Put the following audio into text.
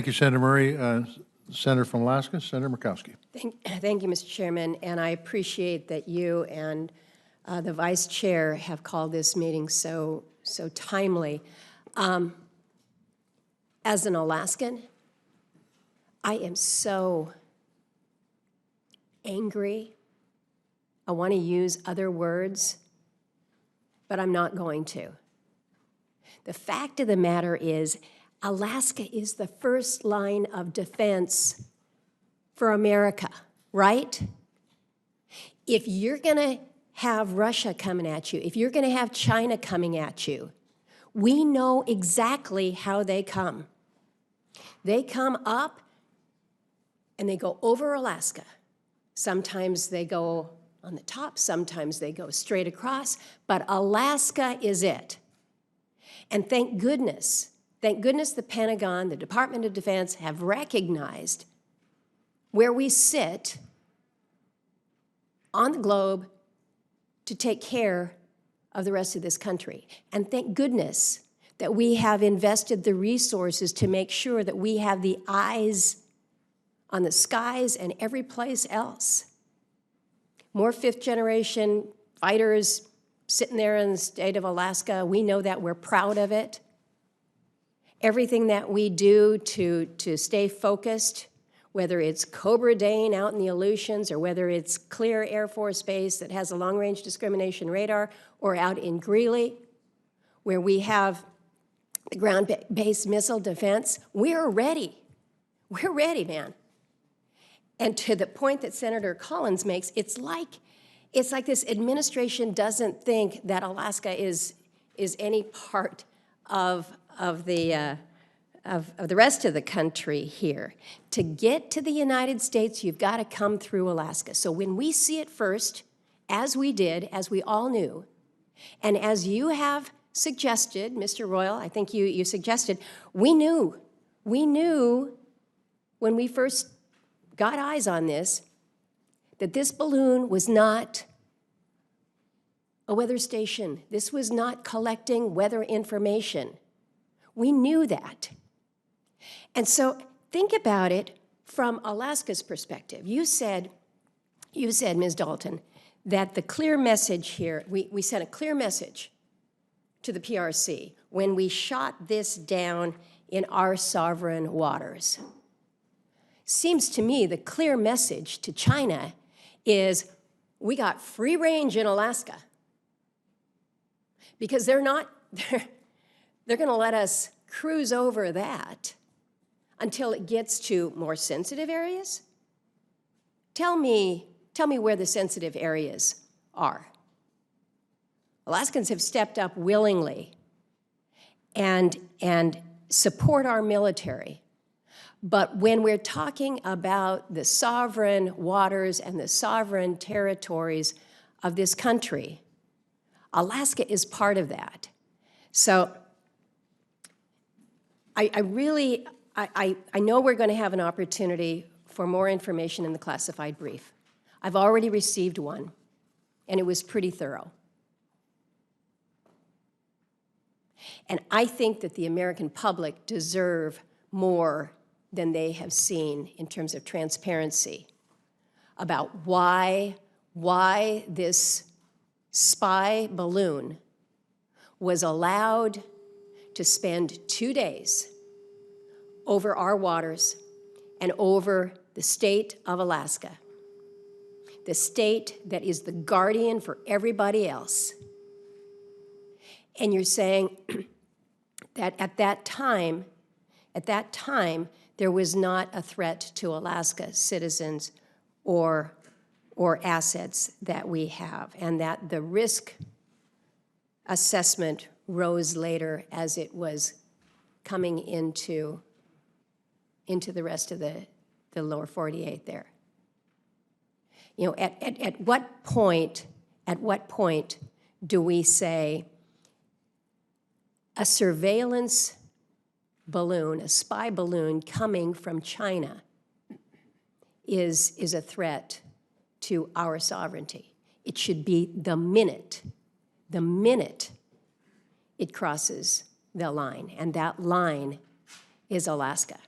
you, Senator Murray. Senator from Alaska, Senator Murkowski. Thank you, Mr. Chairman, and I appreciate that you and the Vice Chair have called this meeting so timely. As an Alaskan, I am so angry. I want to use other words, but I'm not going to. The fact of the matter is, Alaska is the first line of defense for America, right? If you're going to have Russia coming at you, if you're going to have China coming at you, we know exactly how they come. They come up and they go over Alaska. Sometimes they go on the top, sometimes they go straight across, but Alaska is it. And thank goodness the Pentagon, the Department of Defense have recognized where we sit on the globe to take care of the rest of this country. And thank goodness that we have invested the resources to make sure that we have the eyes on the skies and every place else. More fifth-generation fighters sitting there in the state of Alaska. We know that. We're proud of it. Everything that we do to stay focused, whether it's Cobra Dane out in the Aleutians or whether it's Clear Air Force Base that has a long-range discrimination radar, or out in Greeley, where we have the ground-based missile defense, we're ready. We're ready, man. And to the point that Senator Collins makes, it's like this administration doesn't think that Alaska is any part of the rest of the country here. To get to the United States, you've got to come through Alaska. So when we see it first, as we did, as we all knew, and as you have suggested, Mr. Royal, I think you suggested, we knew when we first got eyes on this, that this balloon was not a weather station. This was not collecting weather information. We knew that. And so think about it from Alaska's perspective. You said, Ms. Dalton, that the clear message here, we sent a clear message to the PRC when we shot this down in our sovereign waters. Seems to me the clear message to China is we got free range in Alaska, because they're going to let us cruise over that until it gets to more sensitive areas. Tell me where the sensitive areas are. Alaskans have stepped up willingly and support our military. But when we're talking about the sovereign waters and the sovereign territories of this country, Alaska is part of that. So I know we're going to have an opportunity for more information in the classified brief. I've already received one, and it was pretty thorough. And I think that the American public deserve more than they have seen in terms of transparency about why this spy balloon was allowed to spend 2 days over our waters and over the state of Alaska, the state that is the guardian for everybody else. And you're saying that at that time, there was not a threat to Alaska citizens or assets that we have, and that the risk assessment rose later as it was coming into the rest of the lower 48 there. You know, at what point do we say a surveillance balloon, a spy balloon coming from China is a threat to our sovereignty? It should be the minute it crosses the line, and that line is Alaska.